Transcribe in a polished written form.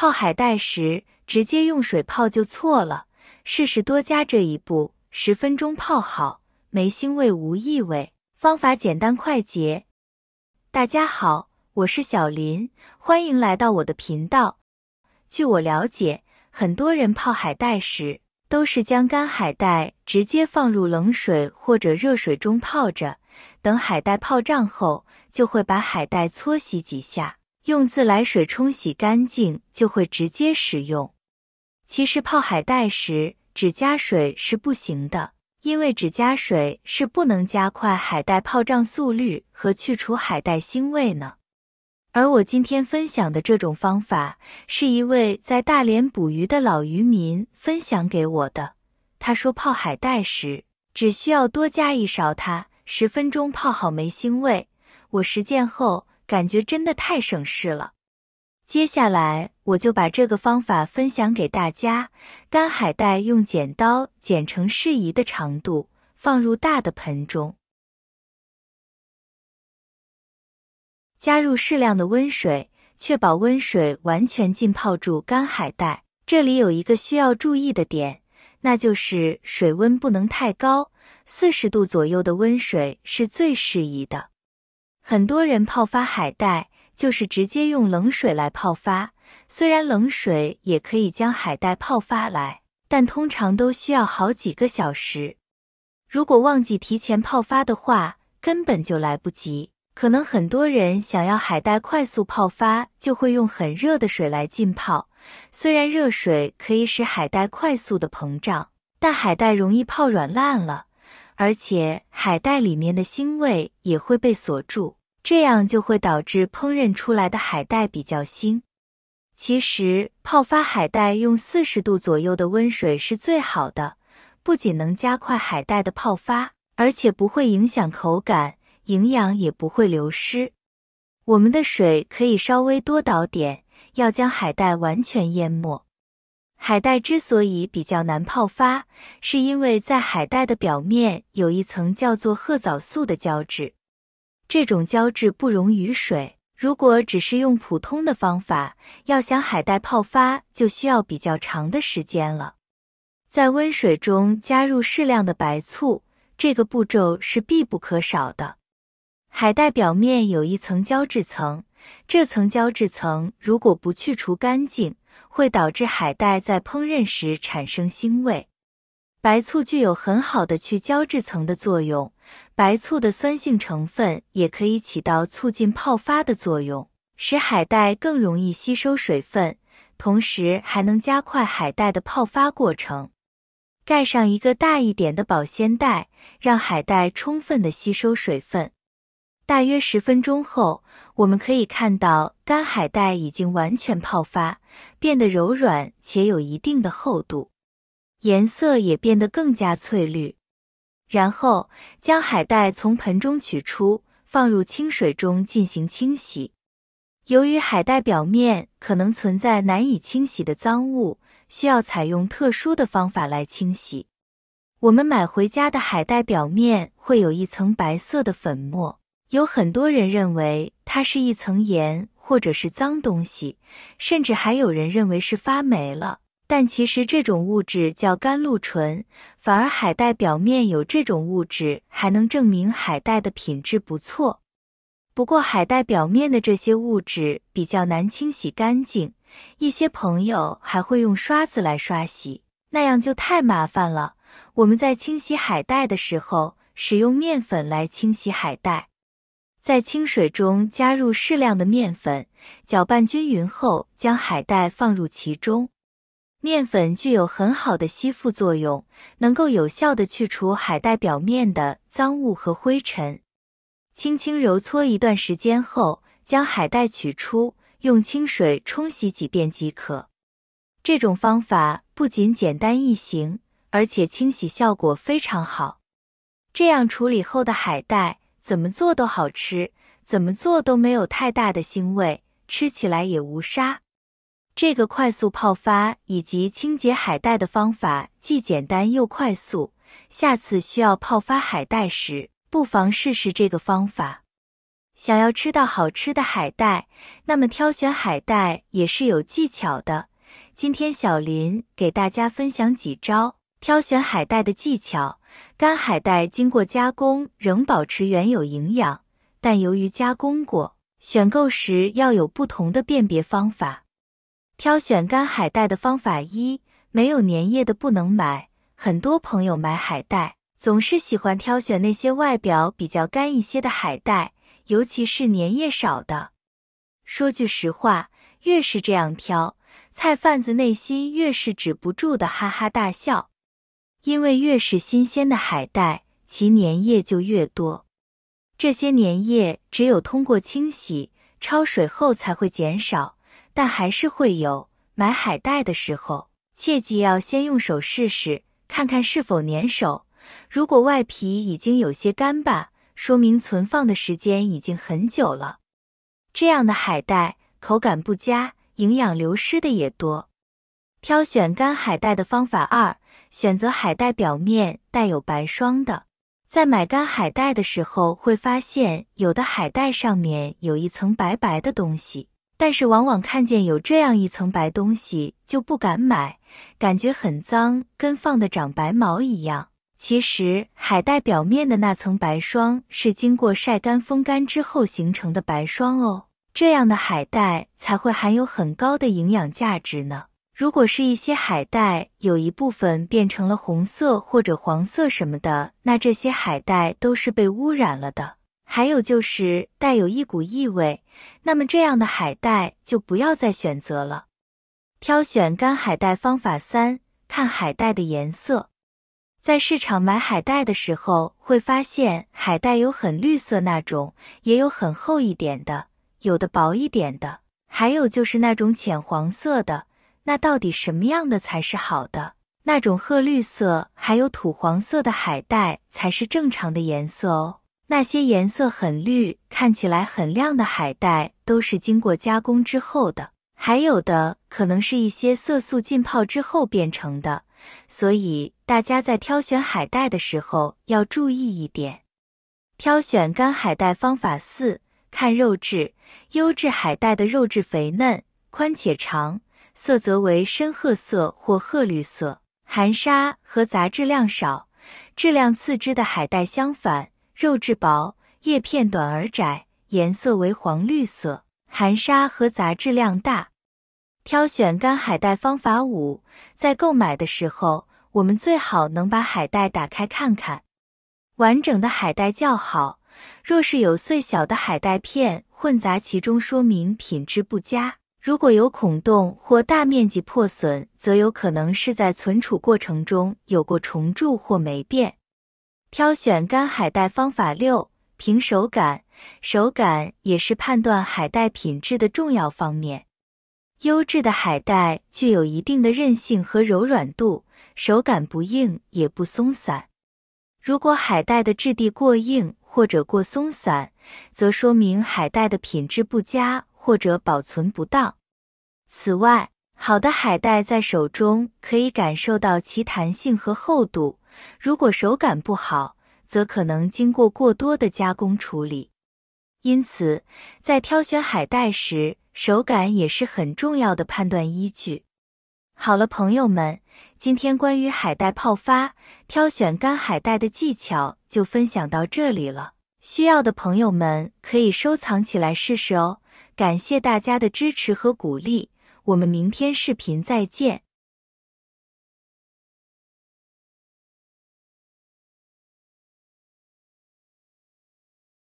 泡海带时，直接用水泡就错了，试试多加这一步，10分钟泡好，没腥味无异味，方法简单快捷。大家好，我是小林，欢迎来到我的频道。据我了解，很多人泡海带时，都是将干海带直接放入冷水或者热水中泡着，等海带泡胀后，就会把海带搓洗几下，用自来水冲洗干净，就会直接食用。其实泡海带时，只加水是不行的，因为只加水是不能加快海带泡胀速率和去除海带腥味呢。而我今天分享的这种方法，是一位在大连捕鱼的老渔民分享给我的。他说泡海带时，只需要多加一勺它，10分钟泡好没腥味。我实践后，感觉真的太省事了。接下来我就把这个方法分享给大家。干海带用剪刀剪成适宜的长度，放入大的盆中，加入适量的温水，确保温水完全浸泡住干海带。这里有一个需要注意的点，那就是水温不能太高，40度左右的温水是最适宜的。很多人泡发海带就是直接用冷水来泡发，虽然冷水也可以将海带泡发来，但通常都需要好几个小时。如果忘记提前泡发的话，根本就来不及。可能很多人想要海带快速泡发，就会用很热的水来浸泡。虽然热水可以使海带快速的膨胀，但海带容易泡软烂了，而且海带里面的腥味也会被锁住，这样就会导致烹饪出来的海带比较腥。其实泡发海带用40度左右的温水是最好的，不仅能加快海带的泡发，而且不会影响口感，营养也不会流失。我们的水可以稍微多倒点，要将海带完全淹没。海带之所以比较难泡发，是因为在海带的表面有一层叫做褐藻素的胶质。这种胶质不溶于水，如果只是用普通的方法，要想海带泡发就需要比较长的时间了。在温水中加入适量的白醋，这个步骤是必不可少的。海带表面有一层胶质层，这层胶质层如果不去除干净，会导致海带在烹饪时产生腥味。白醋具有很好的去胶质层的作用，白醋的酸性成分也可以起到促进泡发的作用，使海带更容易吸收水分，同时还能加快海带的泡发过程。盖上一个大一点的保鲜袋，让海带充分的吸收水分。大约10分钟后，我们可以看到干海带已经完全泡发，变得柔软且有一定的厚度，颜色也变得更加翠绿。然后将海带从盆中取出，放入清水中进行清洗。由于海带表面可能存在难以清洗的脏物，需要采用特殊的方法来清洗。我们买回家的海带表面会有一层白色的粉末，有很多人认为它是一层盐或者是脏东西，甚至还有人认为是发霉了。但其实这种物质叫甘露醇，反而海带表面有这种物质，还能证明海带的品质不错。不过海带表面的这些物质比较难清洗干净，一些朋友还会用刷子来刷洗，那样就太麻烦了。我们在清洗海带的时候，使用面粉来清洗海带。在清水中加入适量的面粉，搅拌均匀后，将海带放入其中。面粉具有很好的吸附作用，能够有效地去除海带表面的脏物和灰尘。轻轻揉搓一段时间后，将海带取出，用清水冲洗几遍即可。这种方法不仅简单易行，而且清洗效果非常好。这样处理后的海带怎么做都好吃，怎么做都没有太大的腥味，吃起来也无沙。这个快速泡发以及清洁海带的方法既简单又快速，下次需要泡发海带时，不妨试试这个方法。想要吃到好吃的海带，那么挑选海带也是有技巧的。今天小林给大家分享几招挑选海带的技巧。干海带经过加工仍保持原有营养，但由于加工过，选购时要有不同的辨别方法。挑选干海带的方法一，没有粘液的不能买。很多朋友买海带，总是喜欢挑选那些外表比较干一些的海带，尤其是粘液少的。说句实话，越是这样挑，菜贩子内心越是止不住的哈哈大笑。因为越是新鲜的海带，其粘液就越多。这些粘液只有通过清洗、焯水后才会减少，但还是会有。买海带的时候，切记要先用手试试，看看是否粘手。如果外皮已经有些干巴，说明存放的时间已经很久了。这样的海带口感不佳，营养流失的也多。挑选干海带的方法二，选择海带表面带有白霜的。在买干海带的时候，会发现有的海带上面有一层白白的东西，但是往往看见有这样一层白东西就不敢买，感觉很脏，跟放的长白毛一样。其实海带表面的那层白霜是经过晒干风干之后形成的白霜哦，这样的海带才会含有很高的营养价值呢。如果是一些海带有一部分变成了红色或者黄色什么的，那这些海带都是被污染了的。还有就是带有一股异味，那么这样的海带就不要再选择了。挑选干海带方法三，看海带的颜色。在市场买海带的时候，会发现海带有很绿色那种，也有很厚一点的，有的薄一点的，还有就是那种浅黄色的。那到底什么样的才是好的？那种褐绿色还有土黄色的海带才是正常的颜色哦。那些颜色很绿，看起来很亮的海带都是经过加工之后的，还有的可能是一些色素浸泡之后变成的，所以大家在挑选海带的时候要注意一点。挑选干海带方法四，看肉质。优质海带的肉质肥嫩，宽且长，色泽为深褐色或褐绿色，含沙和杂质量少。质量次之的海带相反，肉质薄，叶片短而窄，颜色为黄绿色，含沙和杂质量大。挑选干海带方法五，在购买的时候，我们最好能把海带打开看看。完整的海带较好，若是有碎小的海带片混杂其中，说明品质不佳。如果有孔洞或大面积破损，则有可能是在存储过程中有过虫蛀或霉变。挑选干海带方法六，凭手感。手感也是判断海带品质的重要方面。优质的海带具有一定的韧性和柔软度，手感不硬也不松散。如果海带的质地过硬或者过松散，则说明海带的品质不佳或者保存不当。此外，好的海带在手中可以感受到其弹性和厚度，如果手感不好，则可能经过过多的加工处理。因此，在挑选海带时，手感也是很重要的判断依据。好了，朋友们，今天关于海带泡发、挑选干海带的技巧就分享到这里了。需要的朋友们可以收藏起来试试哦。感谢大家的支持和鼓励，我们明天视频再见。